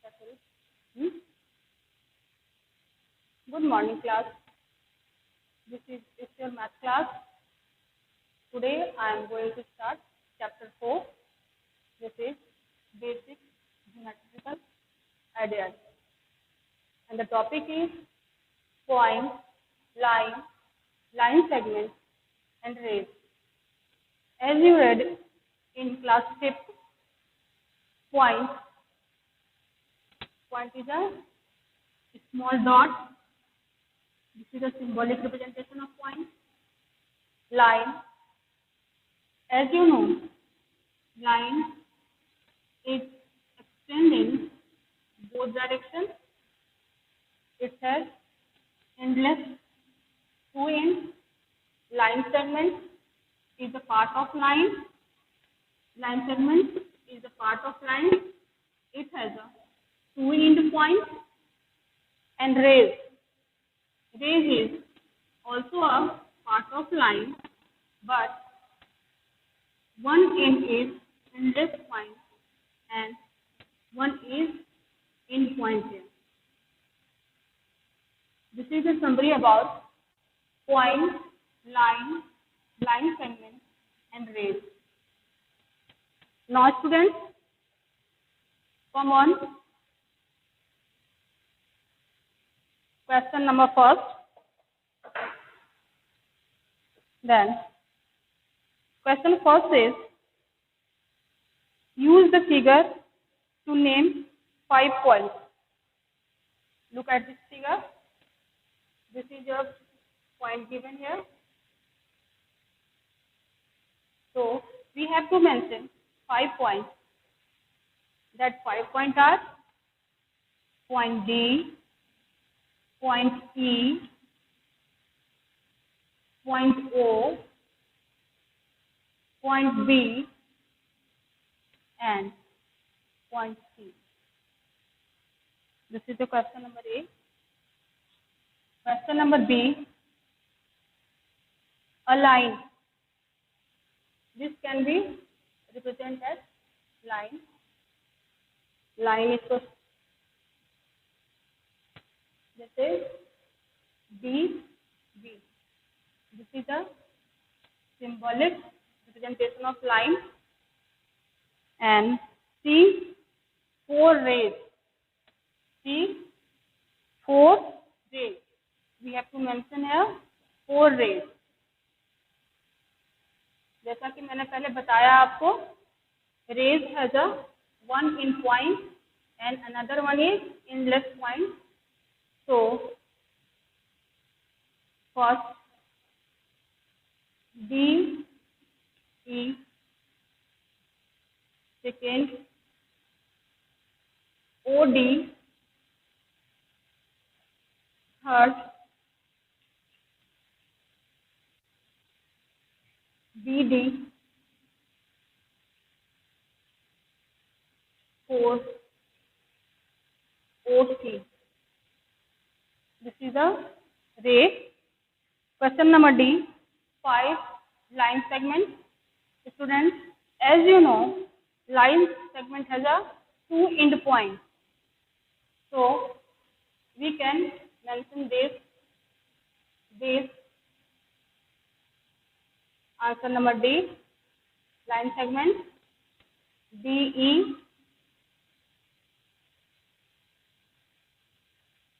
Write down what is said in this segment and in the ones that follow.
Hmm? Good morning, class. This is your math class. Today I am going to start chapter 4. This is basic geometrical ideas. And the topic is point, line segment, and rays. As you read in class 5th, point is a small dot. This is a symbolic representation of point. Line, as you know, line is extending both directions. It has endless two ends. Line segment is a part of line. Line segment is a part of line. It has a two end point and rays. Rays is also a part of line, but one end is endless point and one is end point here. This is a summary about point, line segment, and rays. Now, students, come on. Question number first. Then, question first is, use the figure to name 5 points. Look at this figure. This is your point given here. So, we have to mention 5 points. That 5 points are point D, point E, point O, point B, and point C. This is the question number A. Question number B, a line. This can be represented as line. Line is so, this is B. This is a symbolic representation of line. And C, 4 rays. C, 4 rays. We have to mention here 4 rays. जैसा कि मैंने पहले बताया आपको, rays has a one end point and another one is endless point. So, first D, E, second OD, third BD, fourth OC. This is a ray. Question number D, 5 line segments. Students, as you know, line segment has a 2 end point. So, we can mention this answer number D, line segment, DE,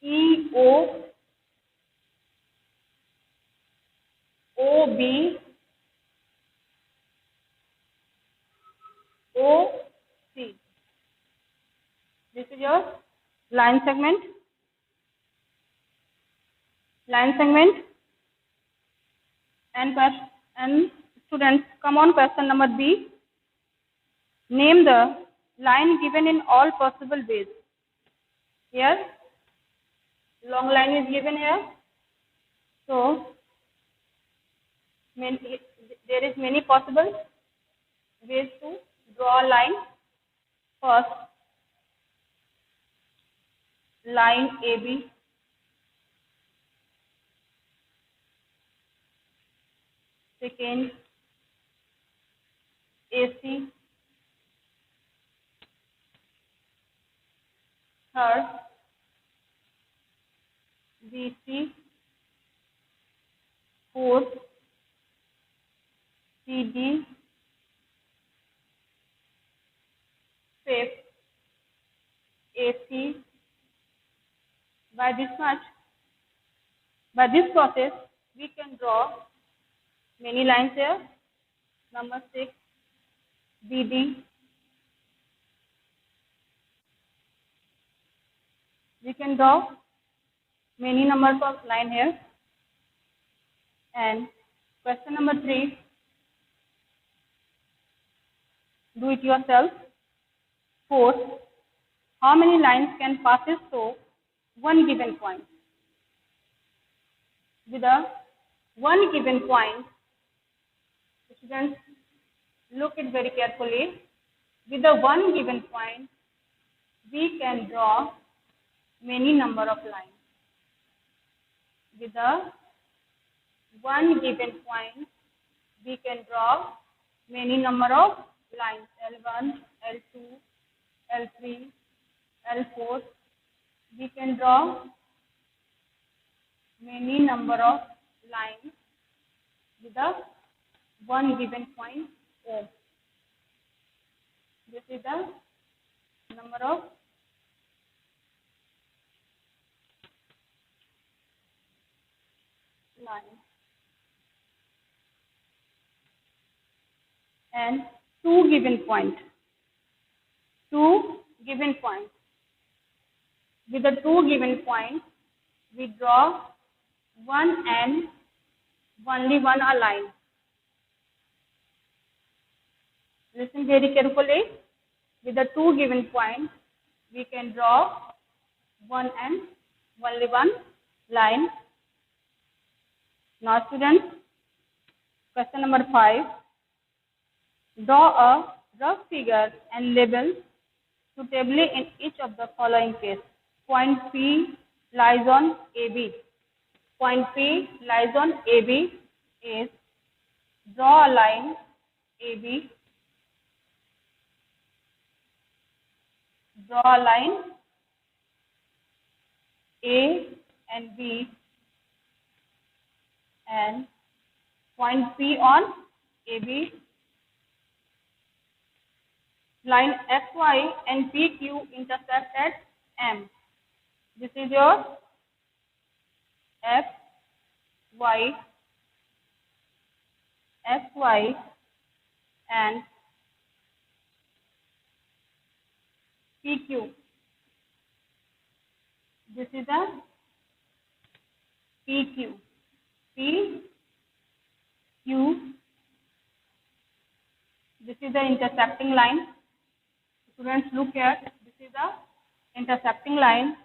EO, OB, OC. This is your line segment. And students, come on, question number B. Name the line given in all possible ways. Here, long line is given here. So, there is many possible ways to draw a line. First, line AB. Second, AC. third, BC, fourth, CD, fifth, AC. By this much, by this process, we can draw many lines here. Number 6, BD. We can draw many numbers of line here. And question number 3, do it yourself. Fourth, how many lines can passes through one given point? With a one given point, students, look it very carefully. With the one given point, we can draw many number of lines. With the one given point, we can draw many number of lines. L1, L2, L3, L4. We can draw many number of lines with the one given point O. This is the number of lines. And two given points. Two given points. With the two given points, we draw one and only one a line. Listen very carefully. With the two given points, we can draw one and only one line. Now students, question number 5. Draw a rough figure and label suitably in each of the following case. Point P lies on AB. Point P lies on AB is, draw a line AB. Draw a line A and B and point P on AB. Line XY and PQ intersect at M. This is your XY and PQ. This is a PQ. PQ. This is the intersecting line. Students, look here. This is the intersecting line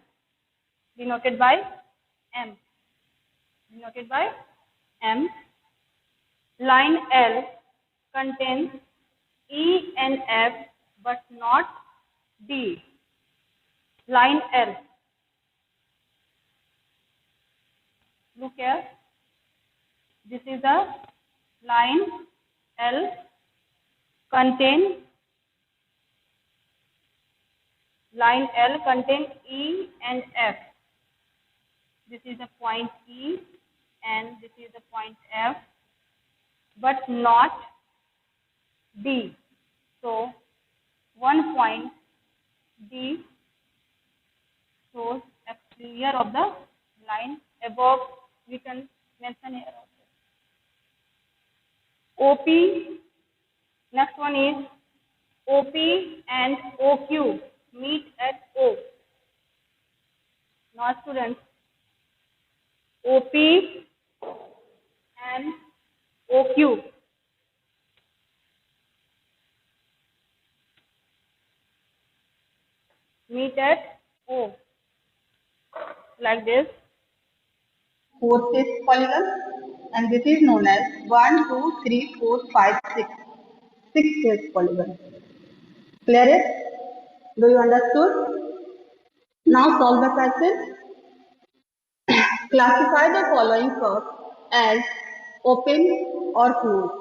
denoted by M. Denoted by M. Line L contains E and F but not D. Line L. Look here. This is the line L contain E and F. This is the point E and this is the point F, but not D. So one point D shows a clear of the line above. We can mention here also. OP. Next one is OP and OQ meet at O. Now students, OP and OQ meet at O. Like this. Fourth is polygon, and this is known as 1, 2, 3, 4, 5, 6. 6 polygon. Clear it? Do you understood? Now solve the question. Classify the following curve as open or closed.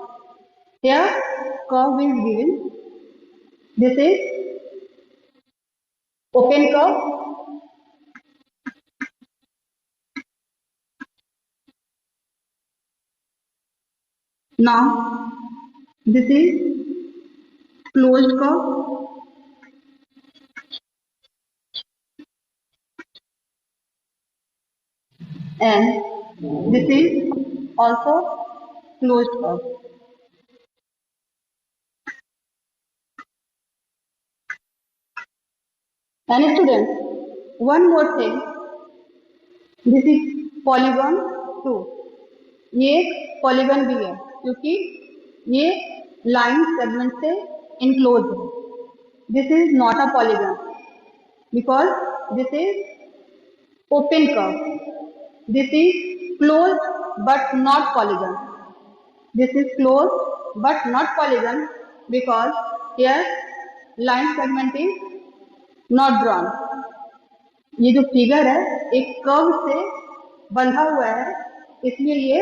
Here curve is given. This is open curve Now this is closed curve and this is also closed curve. And students, one more thing, this is polygon 2. ये एक polygon भी है क्योंकि ये line segment से enclose है. This is not a polygon because this is open curve. This is close but not polygon. This is closed but not polygon because here line segment is not drawn. ये जो figure है एक curve से बंधा हुआ है इसलिए ये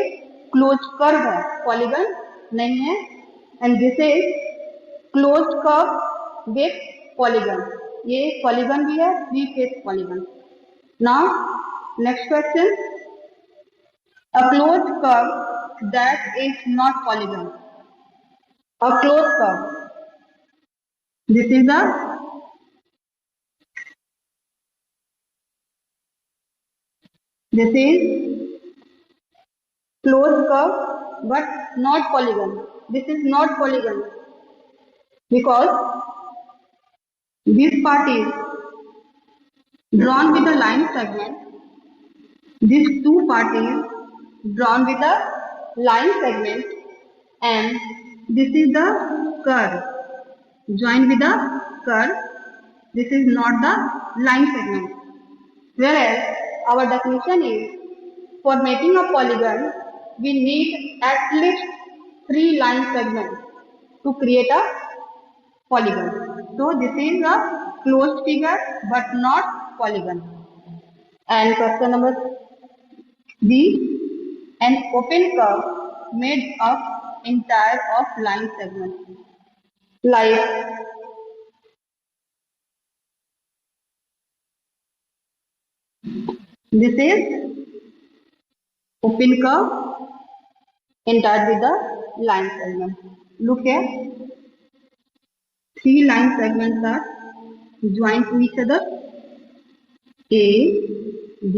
क्लोज कर्व है, पॉलीगन नहीं है. And this is close curve with polygon. ये पॉलीगन भी है, 3 face polygon. Now next question, a closed curve that is not polygon. A closed curve. This is a closed curve but not polygon. This is not polygon because this part is drawn with a line segment. This two part is drawn with a line segment and this is the curve joined with the curve. This is not the line segment. Whereas our definition is for making a polygon, we need at least 3 line segments to create a polygon. So this is a closed figure but not polygon. And question number B, an open curve made up entire of line segments. Like this is open curve entire with the line segment. Look here, 3 line segments are joined to each other. A, B,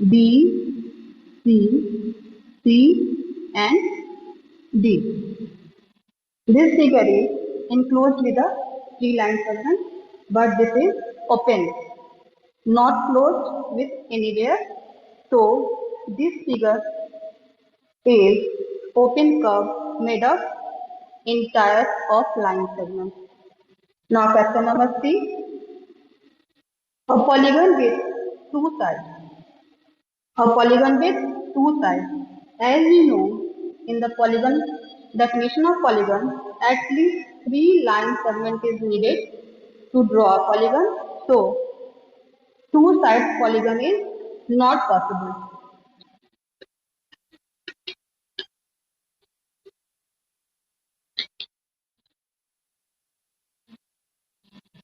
B, C, C and D. This figure is enclosed with a 3 line segment but this is open, not closed with anywhere. So this figure is open curve made of entire of line segments. Now question number 3. A polygon with 2 sides. A polygon with 2 sides. As we know, in the polygon definition of polygon, at least 3 line segment is needed to draw a polygon. So 2 sides polygon is not possible.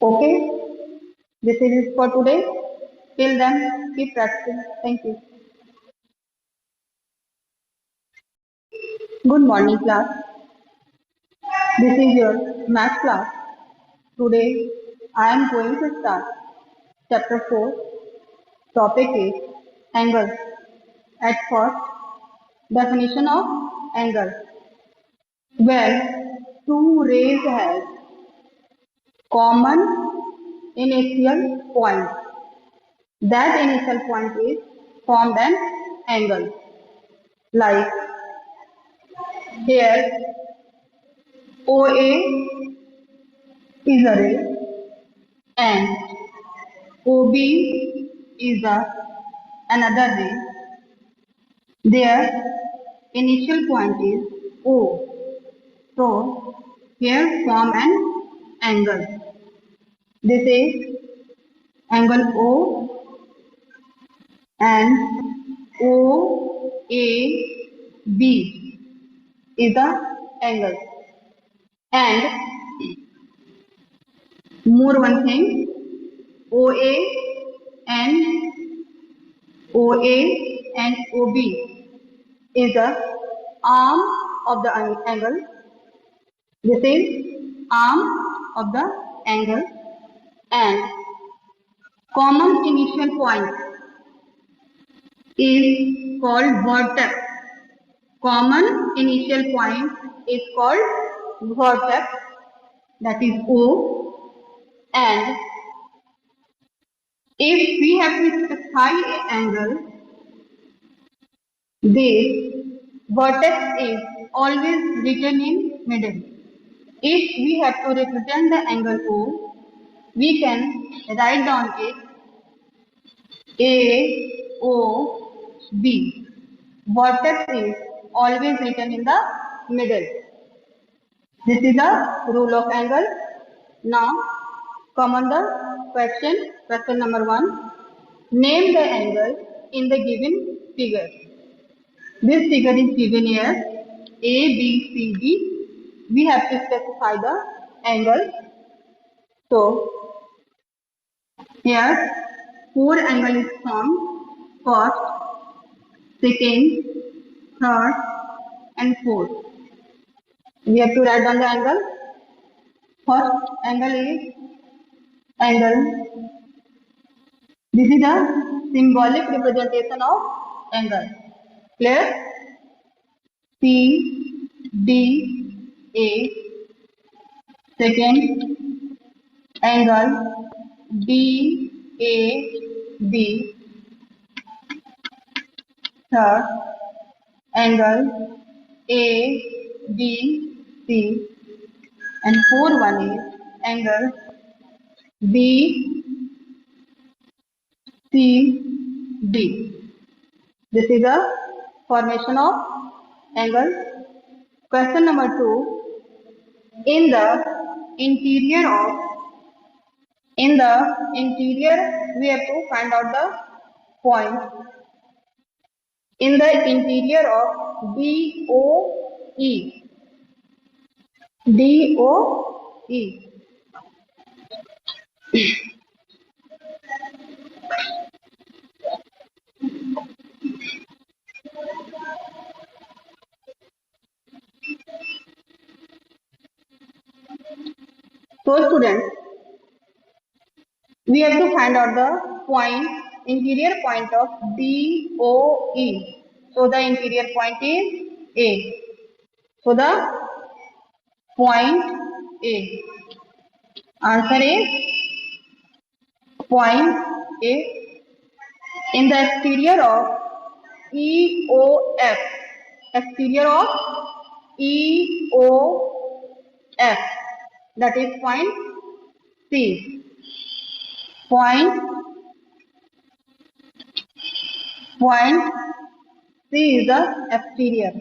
Okay, this is it for today. Till then, keep practicing. Thank you. Good morning, class. This is your math class. Today, I am going to start chapter 4. Topic is angle. At first, definition of angle. When two rays have common initial point, that initial point is formed an angle. Like here, OA is a ray and OB is another ray. Their initial point is O. So here form an angle. This is angle O and OAB is the angle. And more one thing, OA and OA and OB is the arm of the angle. This is arm of the angle, and common initial point is called vertex. Common initial point is called vertex, that is O, and if we have to specify an angle, this vertex is always written in middle. If we have to represent the angle O, we can write down it AOB. Vertex is always written in the middle. This is the rule of angle. Now come on the question number 1. Name the angle in the given figure. This figure is given here ABCD. We have to specify the angle. So here 4 angles is formed: first, second, third, and fourth. We have to write down the angle. First angle is angle. This is a symbolic representation of angle. Clear? C D A. Second angle D A B. Third angle A B C, and fourth one is angle B C D. This is a formation of angle. Question number 2. In the interior, we have to find out the point. In the interior of DOE. DOE. So students, we have to find out the point, interior point of DOE. So the interior point is A. So the point A. Answer is point A. In the exterior of EOF. Exterior of EOF. That is point C. Point C is the exterior.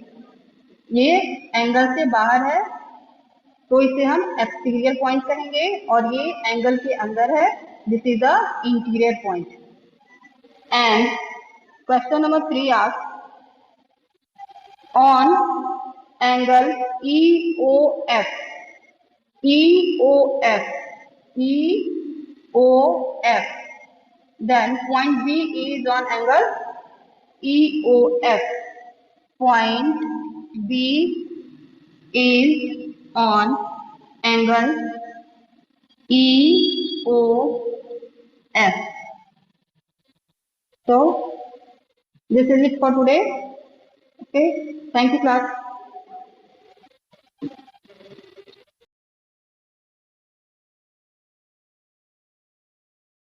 ये angle से बाहर है तो इसे हम exterior point कहेंगे, और ये एंगल के अंदर है, this is the interior point. And question number 3 asks, on angle EOF, then point B is on angle EOF. Point B is on angle EOF. So this is it for today. Okay, thank you class.